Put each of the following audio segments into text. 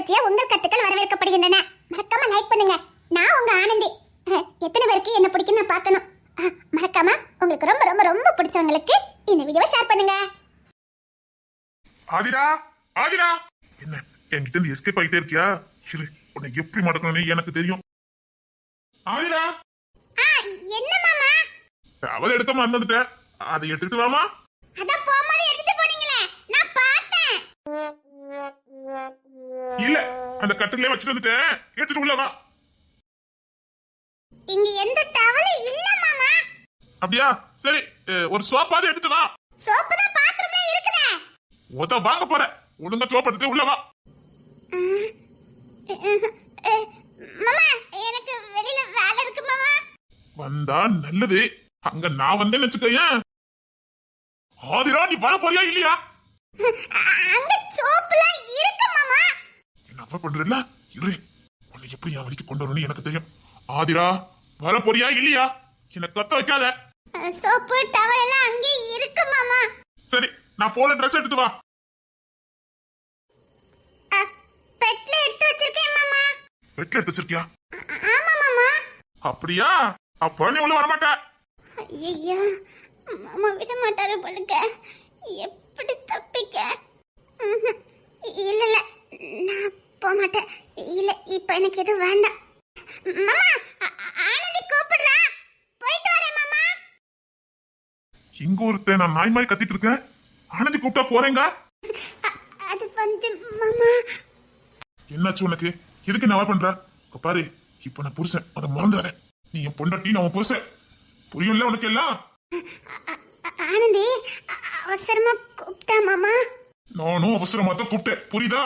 பற்றிய உங்கள் கருத்துக்கள் வரவேற்கப்படுகின்றன. மறக்காம லைக் பண்ணுங்க. நான் உங்க ஆனந்தி. எத்தனை பேருக்கு என்ன பிடிக்குன்னு பார்க்கணும். மறக்காம உங்களுக்கு ரொம்ப ரொம்ப ரொம்ப பிடிச்சவங்களுக்கு இந்த வீடியோவை ஷேர் பண்ணுங்க. ஆதிரா, ஆதிரா, என்ன என்கிட்ட இருந்து எஸ்கேப் ஆகிட்டே இருக்கியா? இரு, உன்னை எப்படி மடக்கணும்னு எனக்கு தெரியும். ஆதிரா, என்ன மாமா? அவள் எடுக்க மறந்துட்டேன். அதை எடுத்துட்டு வாமா. அதான் போகும்போது எடுத்துட்டு போனீங்களே, நான் பார்த்தேன். இல்ல, அந்த கட்டிலே வச்சிட்டு வந்துட்டேன். எடுத்துட்டு உள்ள வா. இங்க எந்த டவலும் இல்ல மாமா. அப்படியா? சரி, ஒரு சோப்பாவது எடுத்துட்டு வா. சோப்பு தான் பாத்ரூம்ல இருக்குதே. ஒத வாங்க போற. ஒழுங்கா சோப் எடுத்துட்டு உள்ள வா. மாமா, எனக்கு வெளியில வேலை இருக்கு மாமா. வந்தா நல்லது. அங்க நான் வந்தேன்னு வச்சுக்கேன். ஆதிரா, நீ வர போறியா இல்லையா? அங்க சோப்புலாம் இருக்கு மாமா. என்ன அவ பண்றல? இரு, உன்னை எப்படி என் வழிக்கு கொண்டு வரணும்னு எனக்கு தெரியும். ஆதிரா, வர போறியா இல்லையா? என்ன கத்த வைக்காத. சோப்பு டவல் எல்லாம் அங்கே இருக்கு மாமா. சரி, நான் போல ட்ரெஸ் எடுத்துட்டு வா. பெட்ல எடுத்து வச்சிருக்கேன் மாமா. பெட்ல எடுத்து வச்சிருக்கியா? ஆமா மாமா. அப்படியா? அப்ப நீ உள்ள வர மாட்ட. ஐயா, மாமா விட மாட்டாரு போலுக்க. எப்படி தப்பிக்க? இல்ல இல்ல, நான் போக மாட்டேன். இல்ல, இப்ப எனக்கு எதுவும் வேண்டாம். மாமா, ஆனந்தி கூப்பிடுறா. போயிட்டு வரேன் மாமா. இங்க ஒருத்தன் நான் நாய் மாதிரி கத்திட்டு இருக்கேன். ஆனந்தி கூப்பிட்டா போறேங்க. அது வந்து மாமா. என்னாச்சு உனக்கு? எதுக்கு நான் பண்ற? பாரு, இப்ப நான் புருஷன், அதை மறந்துடாத. நீ என் பொண்டாட்டி, நான் உன் புருஷன். புரியும்ல உனக்கு எல்லாம்? ஆனந்தி அவசரமா கூப்பிட்டா மாமா. நானும் அவசரமா தான் கூப்பிட்டேன், புரியுதா?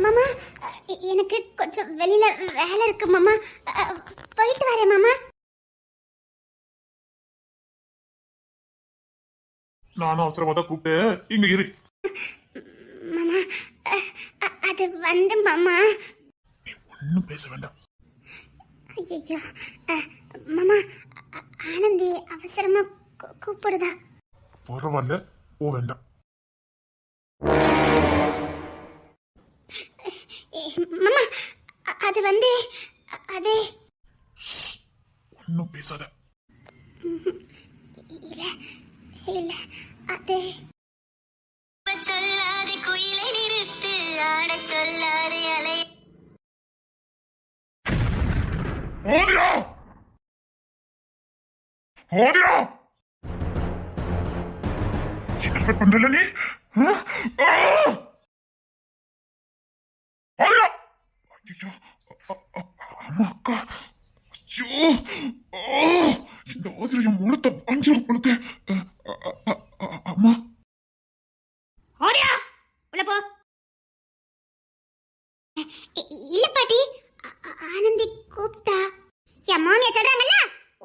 மாமா, எனக்கு கொஞ்சம் வெளியில வேலை இருக்கு மாமா. போயிட்டு வரேன் மாமா. நானும் அவசரமா தான் கூப்பிட்டேன். இங்க இரு. மாமா, அது வந்து மாமா. நீ ஒன்னும் பேச வேண்டாம். ஐயோ மாமா, ஆனந்தி அவசரமா கூப்பிடுதா. பரவாயில்ல, போ வேண்டாம். மாமா, அது வந்து அது ஒன்னும் பேசாத. இல்ல இல்ல, அது சொல்லாது குயிலை நிறுத்து ஆட சொல்லாது அலை. ஆதிரா, ஆதிரா, என்ன பண்றல நீ? ஆதிரா, ஐயோ, அம்மா அக்கா, ஐயோ, இந்த ஆதிரா என் மூலத்தை வாங்கிடும் பொழுது. அம்மா, ஓடியா உள்ள போ. இல்ல பாட்டி, ஆனந்தி கூப்பிட்டா. என் மாமியா சொல்றாங்கல்ல,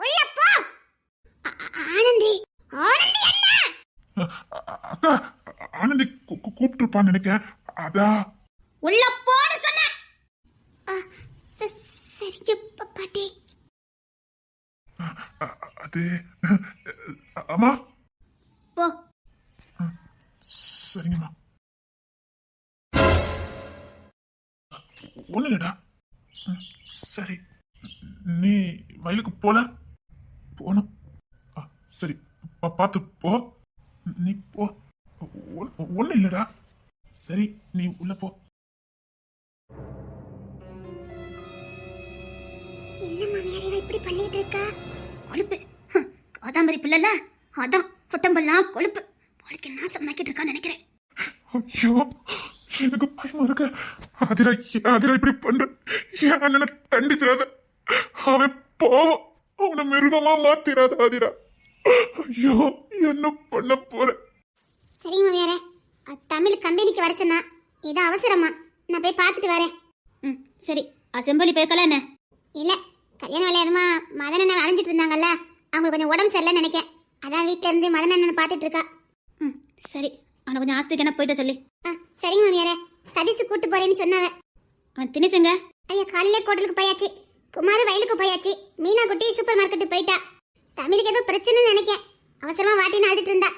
உள்ள போ. ஆனந்தி ஆனந்தி என்ன? அக்கா, ஆனந்தி கூப்பிட்டு இருப்பான்னு நினைக்கிறேன். அதா உள்ள போன்னு சொன்ன. சரிங்க பாட்டி. அது அம்மா. போ. சரிங்கம்மா. ஒண்ணு இல்லடா. சரி, நீ வயலுக்கு போல போனும். சரி, பார்த்து போ. நீ போ. ஒண்ணு இல்லடா. சரி, நீ உள்ள போ. என்ன மாமியார் இப்படி பண்ணிட்டு இருக்கா? கொழுப்பு கோதாம்பரி பிள்ளைல அதான் புட்டம்பெல்லாம் கொழுப்பு வாழ்க்கை நாசமாக்கிட்டு இருக்கான்னு நினைக்கிறேன். ஐயோ, எனக்கு பயமா இருக்கு. ஆதிரா, ஆதிரா இப்படி பண்ற. என் அண்ணனை தண்டிச்சிடாத. அவன் போவோம், அவனை மிருகமா மாத்திராத ஆதிரா. ஐயோ, என்ன பண்ண போற? சரிங்க மாமியாரே, தமிழ் கம்பெனிக்கு வர சொன்னா. இது அவசரமா, நான் போய் பார்த்துட்டு வரேன். சரி, செம்பொலி பேக்கலாம் என்ன? இல்ல, கல்யாண வேலை எதுமா மதன் அண்ணன் அலைஞ்சிட்டு இருந்தாங்கல்ல, அவங்களுக்கு கொஞ்சம் உடம்பு சரியில்லைன்னு நினைக்கேன். அதான் வீட்டுல இருந்து மதன் அண்ணன் பார்த்துட்டு இருக்கா. சரி, அவனை கொஞ்சம் ஆஸ்திக்கு என்ன போயிட்டு சொல்லி. சரிங்க மாமியாரே, சதீஷ் கூட்டு போறேன்னு சொன்னாவ. அவன் திணிசுங்க. ஐயா, காலையில கோட்டலுக்கு போயாச்சு. குமார் வயலுக்கு போயாச்சு. மீனா குட்டி சூப்பர் மார்க்கெட்டுக்கு போயிட்டா. தமிழுக்கு ஏதோ பிரச்சனைன்னு நினைக்கேன். அவசரமா வாட்டின்னு அழுதுட்டு இருந்தா.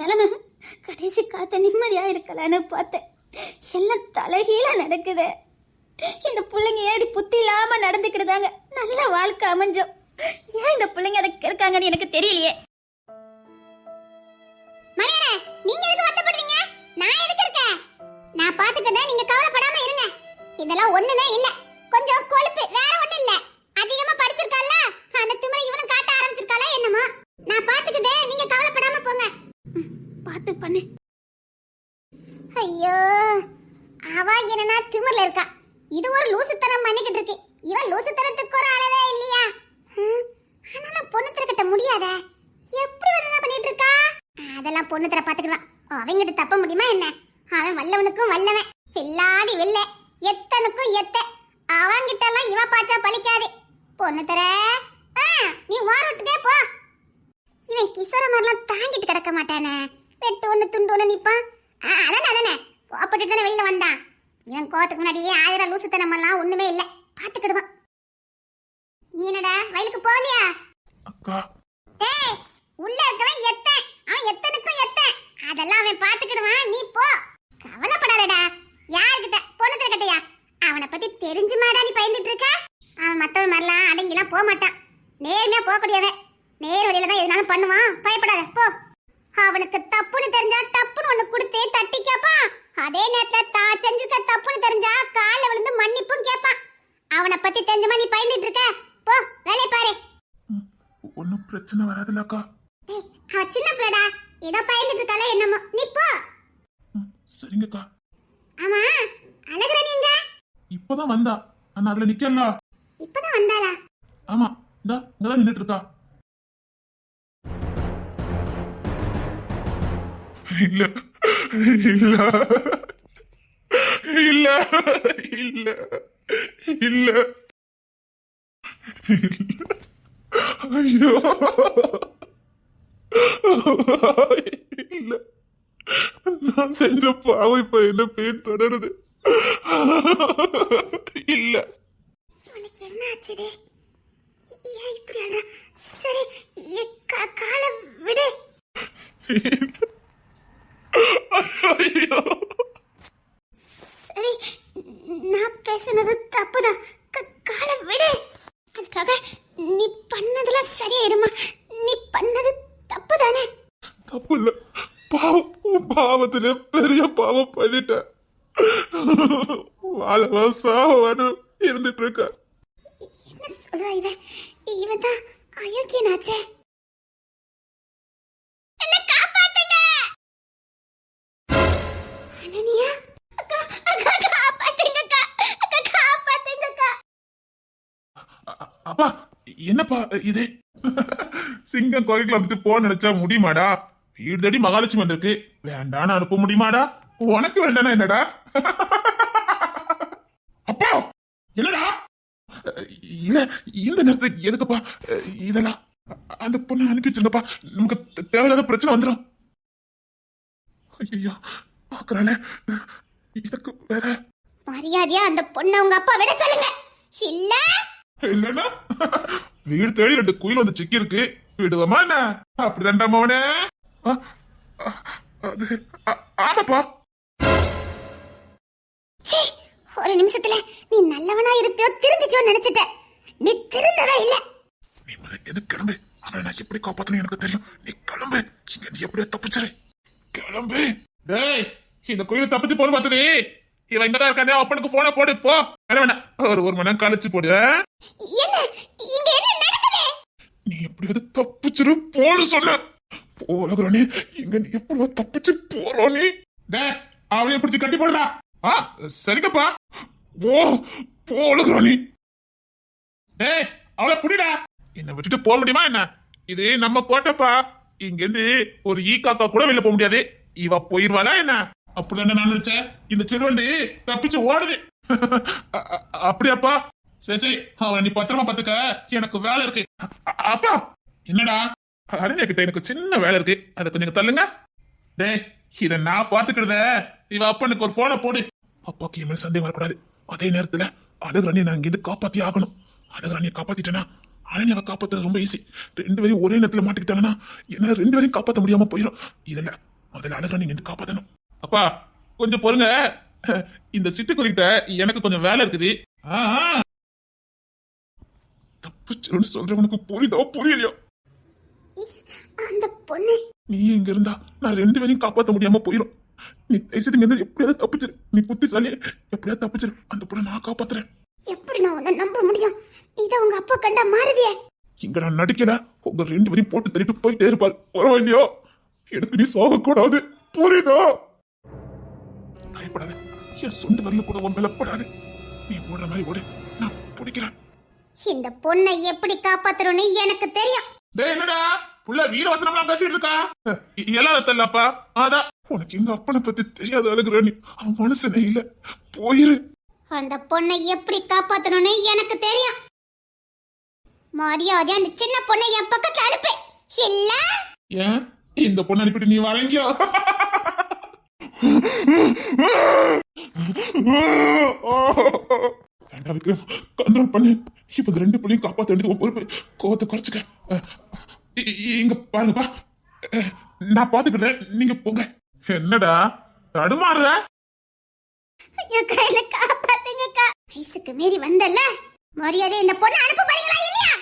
நிலைமை. கடைசி காத்த நிம்மதியா இருக்கலான்னு பார்த்தேன். எல்லாம் தலைகீழா நடக்குது. இந்த பிள்ளைங்க ஏடி புத்தி இல்லாம நடந்துக்கிடுதாங்க. நல்ல வாழ்க்கை அமைஞ்சோம். ஏன் இந்த பிள்ளைங்க அதை கெடுக்காங்கன்னு எனக்கு தெரியலையே. மணியரே, நீங்க எதுக்கு வருத்தப்படுறீங்க? நான் எதுக்கு இருக்கேன்? நான் பாத்துக்கிட்டேன், நீங்க கவலைப்படாம இருங்க. இதெல்லாம் ஒண்ணுமே இல்ல, கொஞ்சம் கொழுப்பு, வேற ஒண்ணும் இல்ல. அதிகமா படிச்சிருக்கால, அந்த திமிரை இவனும் காட்ட ஆரம்பிச்சிருக்கால என்னமோ. நான் பாத்துக்கிட்டேன், நீங்க கவலைப்படாம போங்க. பார்த்து பண்ணு. ஐயோ, அவ என்னன்னா திமிர்ல இருக்கா. இது ஒரு லூசுத்தனம் பண்ணிக்கிட்டு இருக்கு. இவன் லூசுத்தனத்துக்கு ஒரு அளவே இல்லையா? ஆனாலும் பொண்ணு திறக்கட்ட முடியாத. எப்படி வந்து பண்ணிட்டு இருக்கா? அதெல்லாம் பொண்ணு தர பாத்துக்கிடுவான். அவங்கிட்ட தப்ப முடியுமா என்ன? அவன் வல்லவனுக்கும் வல்லவன், பில்லாடி வெள்ள, எத்தனுக்கும் எத்த. அவங்கிட்ட எல்லாம் இவ பாச்சா பலிக்காது. பொண்ணு தர நீ வாரோட்டுக்கே போ. இவன் கிசோர மாதிரிலாம் தாங்கிட்டு கிடக்க மாட்டானே. வெட்டு ஒண்ணு துண்டு ஒண்ணு நிப்பான். அதானே கோப்பட்டு தானே வெளியில வந்தான். இவன் கோத்துக்கு முன்னாடியே 1000 லூசுத்தனம் எல்லாம் ஒண்ணுமே இல்ல, பாத்துக்கிடுவான். நீ என்னடா வயலுக்கு போகலையா? அக்கா, டேய், உள்ள இருக்கவன் எத்தன், அவன் எத்தனுக்கும் எத்தன். அதெல்லாம் அவன் பாத்துக்கிடுவான், நீ போ. கவலைப்படாதடா. யாருக்கிட்ட? பொண்ணு திறக்கட்டையா? அவனை பத்தி தெரிஞ்சு மாடா நீ பயந்துட்டு இருக்க? அவன் மத்தவன் மாதிரிலாம் அடங்கிலாம் போக மாட்டான். நேர்மையா போகக்கூடியவன். நேர் வழியில தான் எதுனாலும் பண்ணுவான். பயப்படாத, போ. அவனுக்கு தப்புன்னு தெரிஞ்சா டப்புன்னு ஒண்ணு கொடுத்து தட்டி கேப்பான். அதே நேரத்துல தான் செஞ்சிருக்க தப்புன்னு தெரிஞ்சா கால்ல விழுந்து மன்னிப்பும் கேப்பான். அவனை பத்தி தெரிஞ்சமா நீ பயந்துட்டு இருக்க? போ, வேலையை பாரு. ஒன்னும் பிரச்சனை வராதுல்ல அக்கா? டேய், அவ சின்ன பிள்ளடா, ஏதோ பயந்துட்டு இருக்கால என்னமோ. நீ போ. சரிங்கக்கா. ஆமா, அழகுராணி எங்க? இப்பதான் வந்தா. அண்ணா அதுல நிக்கல. இப்பதான் வந்தாளா? ஆமா, இங்கதான் நின்னுட்டு இருக்கா. இல்ல இல்ல இல்ல இல்ல இல்ல ஐயோ இல்ல, நான் செஞ்ச பாவம் இப்ப என்ன பேர் தொடருது. இல்ல, இவனுக்கு என்ன ஆச்சுதே? ஏன் இப்படி ஆனா? சரி, காலை விடு. ஐயோ, சரி, நான் பேசுனது தப்புதான். காலை விடு. அதுக்காக நீ பண்ணதுல சரியாயிருமா? நீ பண்ணது தப்பு தானே? தப்பு இல்ல, பாவம். பாவத்துல பெரிய பாவம் பண்ணிட்டேன். வாழவா சாவான்னு இருந்துட்டு இருக்க. என்ன சொல்றா இவன்? இவன் தான் அயோக்கியனாச்சே. என்ன காப்பாத்துங்க அனனியா. அக்கா, காப்பாத்துங்க அக்கா. அக்கா, காப்பாத்துங்க அக்கா. அப்பா, என்னப்பா இது? சிங்கம் கோயிலுக்கு வந்து போன நினைச்சா முடியுமாடா? வீடு தேடி மகாலட்சுமி வந்திருக்கு, வேண்டான்னு அனுப்ப முடியுமாடா? உனக்கு வேண்டானா என்னடா? அப்பா, என்னடா? இல்ல, இந்த நேரத்துக்கு எதுக்குப்பா இதெல்லாம்? அந்த பொண்ணை அனுப்பி வச்சிருந்தப்பா, நமக்கு தேவையில்லாத பிரச்சனை வந்துடும். ஐயோ, பாக்குறானே, இதுக்கு வேற மரியாதையா அந்த பொண்ணை உங்க அப்பா விட சொல்லுங்க. இல்ல இல்லன்னா வீடு தேடி 2 குயில் வந்து சிக்கி இருக்கு, விடுவோமா என்ன? அப்படிதான்டா மவனே. அது ஆமாப்பா. சீ, ஒரு நிமிஷத்துல நீ நல்லவனா இருப்பியோ திருந்துச்சோ நினைச்சிட்ட. நீ திருந்தவே இல்ல. நீ முதல்ல எது கிளம்பு. அவனை நான் எப்படி காப்பாத்தணும் எனக்கு தெரியும். நீ கிளம்பு, இங்க இருந்து எப்படியோ தப்பிச்சிரு. கிளம்பு. டேய், இந்த கோயில தப்பிச்சு போன பார்த்ததே. இவன் இங்கதான் இருக்கானே, அப்பனுக்கு போன போடு போ. வேணாம், ஒரு மணி நேரம் கழிச்சு போடு. என்ன இங்க என்ன நடக்குது? நீ எப்படியாவது தப்பிச்சிரு போடு சொன்ன. போலகுறானே, இங்க நீ எப்படியோ தப்பிச்சு போறோம் நீ. டேய், அவளையும் பிடிச்சு கட்டி போடுடா. சரிங்கப்பா. ஓ, போலகுறானே. டேய், அவளை புடிடா. என்ன விட்டுட்டு போக முடியுமா என்ன? இது நம்ம கோட்டைப்பா. இங்க இருந்து ஒரு ஈ காக்கா கூட வெளில போக முடியாது. இவ போயிருவாளா என்ன? அப்படிதான் நான் நினைச்சேன். இந்த சிறுவண்டி தப்பிச்சு ஓடுது. அப்படியாப்பா? சரி, அவன் நீ பத்திரமா பாத்துக்க, எனக்கு வேலை இருக்கு. அப்பா, என்னடா? அருணா கிட்ட எனக்கு சின்ன வேலை இருக்கு, அதை கொஞ்சம் தள்ளுங்க. டேய், இத நான் பாத்துக்கிறத இவ அப்பனுக்கு ஒரு போனை போடு. அப்பாக்கு என் மேல சந்தேகம் வரக்கூடாது. அதே நேரத்துல அழகுராணியை நான் இங்கிருந்து காப்பாத்தி ஆகணும். அழகுராணியை காப்பாத்திட்டேன்னா அழனியாவை காப்பாத்துறது ரொம்ப ஈஸி. 2 பேரையும் ஒரே நேரத்துல மாட்டிக்கிட்டாங்கன்னா என்னால 2 பேரையும் காப்பாற்ற முடியாம போயிடும். இதெல்லாம் முதல்ல அழகா நீங்க வந்து காப்பாத்தணும். அப்பா கொஞ்சம் பொறுங்க, இந்த சிட்டுக்குருவிட்ட எனக்கு கொஞ்சம் வேலை இருக்குது. தப்பிச்சிருன்னு சொல்றவனுக்கு புரியுதோ புரியலையோ? அந்த பொண்ணு நீ இங்க இருந்தா நான் 2 பேரையும் காப்பாத்த முடியாம போயிடும். நீ தயவுசெய்து இங்க இருந்து எப்படியாவது தப்பிச்சிரு. நீ புத்திசாலி, எப்படியாவது தப்பிச்சிரு. அந்த பொண்ணை நான் காப்பாத்துறேன். எப்படி நான் உன்னை நம்ப முடியும்? இத உங்க அப்பா கண்டா மாறுதியே. இங்க நான் நடிக்கல, உங்க 2 பேரையும் போட்டு தள்ளிட்டு போயிட்டே இருப்பாரு. பரவாயில்லையோ? எனக்கு நீ சாக கூடாது, புரியுதோ? பயப்படாத, என் சொந்த வரல கூட உன் மேல படாது. நீ ஓடுற மாதிரி ஓடு, நான் பிடிக்கிறேன். இந்த பொண்ணை எப்படி காப்பாத்தணும்னு எனக்கு தெரியும். டேய் என்னடா புள்ள வீரவசனம்லாம் பேசிட்டு இருக்கா? எல்லாரும் தெரியலப்பா. அதான் உனக்கு எங்க அப்பனை பத்தி தெரியாத அழுகுற நீ. அவன் மனுஷனே இல்ல, போயிரு. அந்த பொண்ணை எப்படி காப்பாத்தணும்னு எனக்கு தெரியும். மரியாதை அந்த சின்ன பொண்ணை என் பக்கத்துல அனுப்பு. இல்ல ஏன் இந்த பொண்ணை அனுப்பிட்டு நீ வரங்கியோ? கண்ட்ரோல் பண்ணு. இப்ப 2 பிள்ளையும் காப்பாத்த வேண்டியது பொறுப்பு. கோவத்தை குறைச்சுக்க. இங்க பாருங்கப்பா, நான் பாத்துக்கிறேன், நீங்க போங்க. என்னடா தடுமாறுற? என் கையில காப்பாத்துங்கக்கா. வயசுக்கு மீறி வந்தல்ல, மரியாதை இந்த பொண்ணை அனுப்ப போறீங்களா இல்லையா?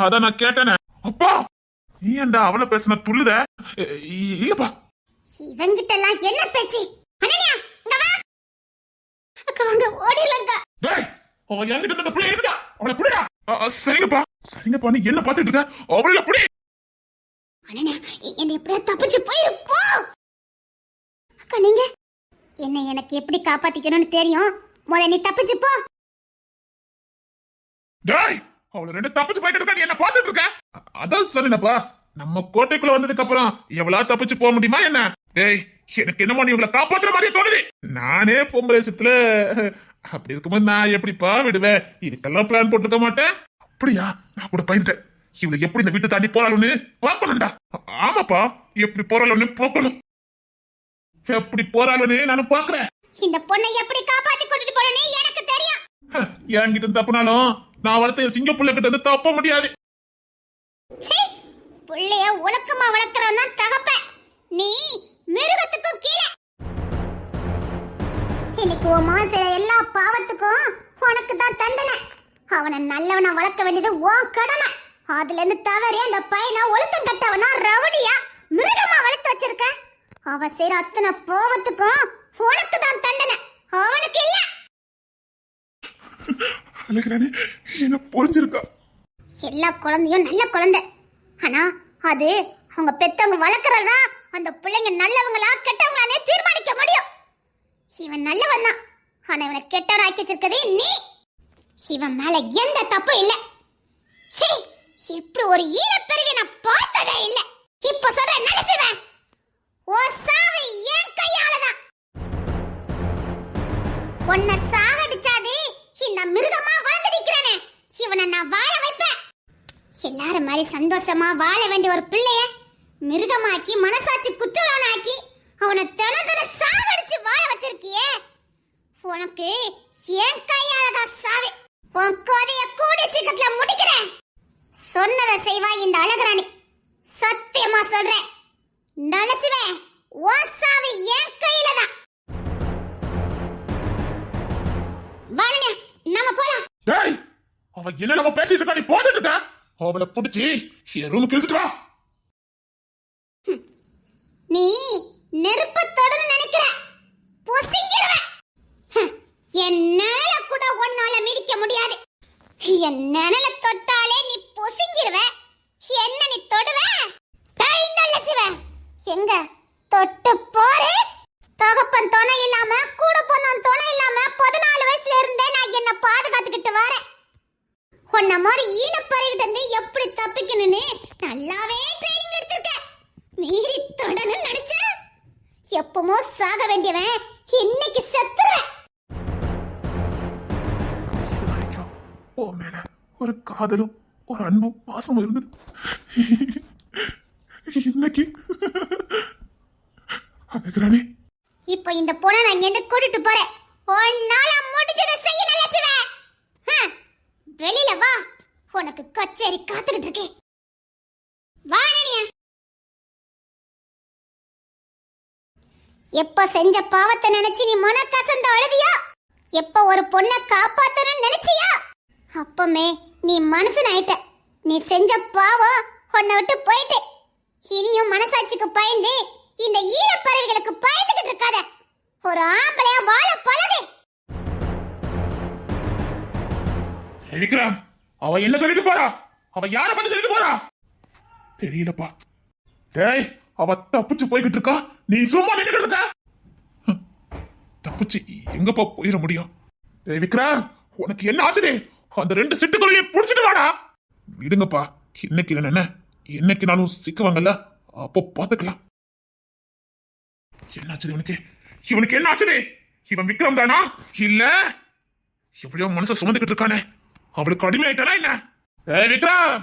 அதான் நான் கேட்டேனே. அப்பா நீ ஏன்டா அவளை பேசின துள்ளுத? இல்லப்பா, இவங்கிட்ட எல்லாம் என்ன பேச்சு? அண்ணா இங்க வா. அக்கா வாங்க ஓடிலங்க. டேய் அவன் என்கிட்ட இருந்த புடி எடுத்துடா. அவளை புடிடா. சரிங்கப்பா சரிங்கப்பா, நீ என்ன பாத்துட்டு இருக்க? அவளை புடி. அண்ணா என்ன எப்படியா தப்பிச்சு போயிரு போ. அக்கா நீங்க என்ன எனக்கு எப்படி காப்பாத்திக்கணும்னு தெரியும். நீ தப்பிச்சு போ. டேய் அவளை 2 தப்பிச்சு போயிட்டு இருக்கா, நீ என்ன பாத்துட்டு இருக்க? அதான் சொன்னேனப்பா, நம்ம கோட்டைக்குள்ள வந்ததுக்கு அப்புறம் எவ்வளவு தப்பிச்சு போக முடியுமா என்ன? டேய் எனக்கு என்னமோ நீ இவங்களை காப்பாத்துற மாதிரியே தோணுது. நானே பொம்பளை விஷயத்துல அப்படி இருக்கும்போது நான் எப்படிப்பா விடுவேன்? இதுக்கெல்லாம் பிளான் போட்டுக்க மாட்டேன். அப்படியா? நான் கூட பயந்துட்டேன். இவளை எப்படி இந்த வீட்டை தாண்டி போறாளுன்னு பார்க்கணும்டா. ஆமாப்பா, எப்படி போறாளுன்னு பார்க்கணும். எப்படி போறாளுன்னு நானும் பாக்குறேன். இந்த பொண்ணை எப்படி காப்பாத்தி கொண்டுட்டு போறேன்னு எனக்கு தெரியும். என்கிட்ட தப்புனாலும் நான் வளர்த்த சிங்க புள்ள கிட்ட இருந்து தப்ப முடியாது. புள்ளைய ஒழுக்கமா வளர்க்கறவன் தான் தகப்பன். நீ மிருகத்துக்கும் கீழே. இன்னைக்கு உன் மனசுல எல்லா பாவத்துக்கும் உனக்கு தான் தண்டனை. அவனை நல்லவனா வளர்க்க வேண்டியது உன் கடமை. அதுல இருந்து தவறி அந்த பையனை ஒழுக்கம் கட்டவனா ரவுடியா மிருகமா வளர்த்து வச்சிருக்க. அவன் செய்யற அத்தனை பாவத்துக்கும் உனக்கு தான் தண்டனை, அவனுக்கு இல்ல. அழகிறானே என்ன புரிஞ்சிருக்கா? எல்லா குழந்தையும் நல்ல குழந்தை. ஆனா அது அவங்க பெத்தவங்க வளர்க்கறதா அந்த பிள்ளைங்க நல்லவங்களா கெட்டவங்களானே தீர்மானிக்க முடியும். இவன் நல்லவன் தான், ஆனா இவனை கெட்டவன் ஆக்கி வச்சிருக்கதே நீ. இவன் மேல எந்த தப்பும் இல்ல. சீ, இப்படி ஒரு ஈனப்பிரிவை நான் பார்த்ததே இல்ல. இப்ப சொல்றேன் நல்ல சிவன், ஓ சாவு என் கையாலதான். உன்னை சாகடிச்சாது இந்த மிருகமா வளர்ந்து நிக்கிறானே, இவனை நான் வாழ வைப்பேன். எல்லாரும் மாதிரி சந்தோஷமா வாழ வேண்டிய ஒரு பிள்ளைய மிருகமாக்கி மனசாட்சி குற்றவாளனாக்கி அவனை தினதின சாகடிச்சு வாழ வச்சிருக்கியே. உனக்கு என் கையாலதான் சாவு. உன் கோதைய கூடி சீக்கிரத்துல முடிக்கிறேன். சொன்னதை செய்வா இந்த அழகுராணி, சத்தியமா சொல்றேன். நினைச்சுவேன் உன் சாவு என் கையில தான். வாங்க நம்ம போலாம். டேய் அவ என்ன நம்ம பேசிட்டு இருக்கா, நீ போட்டுட்டு இருக்க? அவளை புடிச்சு என் ரூமுக்கு இழுத்துட்டு வா. நீ நெருப்பத்தோட நினைக்கிற பொசிங்கிடுவ. என்னால கூட உன்னால மிதிக்க முடியாது. என் நிழல தொட்டாலே நீ பொசிங்கிடுவ. என்ன நீ தொடுவ? டேய் நல்ல சிவ, எங்க தொட்டு போறே? தகப்பன் துணை இல்லாம கூட போனான் துணை இல்லாம 14 வயசுல இருந்தே நான் என்ன பாதுகாத்துக்கிட்டு வரேன். உன்ன மாதிரி ஈனப்பறைகிட்ட இருந்து எப்படி தப்பிக்கணும்னு நல்லாவே ட்ரைனிங் எடுத்திருக்கேன். மீறி தொடன்னு நினைச்ச எப்பமோ சாக வேண்டியவன் இன்னைக்கு செத்துருவேன். ஓ மேல ஒரு காதலும் ஒரு அன்பும் பாசமும் இருந்தது. இன்னைக்கு அழகுராணி, இப்போ இந்த பொண்ணை நான் இங்க கூட்டிட்டு போறேன். உன்னால முடிஞ்சதை செய்ய நல்ல சிவன். வெளியில வா, உனக்கு கச்சேரி காத்துக்கிட்டு இருக்கேன். வா. எப்ப செஞ்ச பாவத்தை நினைச்சு நீ மனக்கசந்து அழுதியா? எப்ப ஒரு பொண்ணை காப்பாத்தணும்னு நினைச்சியா? அப்பமே நீ மனுஷன் ஆயிட்ட. நீ செஞ்ச பாவம் உன்னை விட்டு போயிட்டு இனியும் மனசாட்சிக்கு பயந்து இந்த ஈழப்பறவைகளுக்கு பயந்துகிட்டு இருக்காத. ஒரு ஆம்பளையா வாழ பழகு. விக்ரம், அவ என்ன சொல்லிட்டு போறா? அவ யார பத்தி சொல்லிட்டு போறா? தெரியலப்பா. டேய், அவ தப்பிச்சு போய்கிட்டு இருக்கா, நீ சும்மா நின்னுட்டு இருக்க. தப்பிச்சு எங்கப்பா போயிட முடியும்? டேய் விக்ரம், உனக்கு என்ன ஆச்சுடே? அந்த 2 சிட்டுக்குருவியை புடிச்சிட்டு வாடா. விடுங்கப்பா, இன்னைக்கு என்ன என்னைக்கு நானும் சிக்குவாங்கல்ல, அப்போ பாத்துக்கலாம். என்னாச்சு இவனுக்கு? இவனுக்கு என்ன ஆச்சுடே? இவன் விக்ரம் தானா? இல்ல எவ்வளவு மனச சுமந்துகிட்டு இருக்கானே, அவளுக்கு அடிமையாயிட்டானா என்ன? ஏய் விக்ரம்,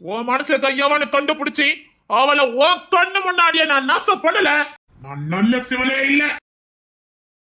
உன் மனசுல கையவனை கண்டுபிடிச்சி அவளை உன் கண்ணு முன்னாடியே நான் நாசம் பண்ணல. நான் நல்ல சிவனே இல்ல.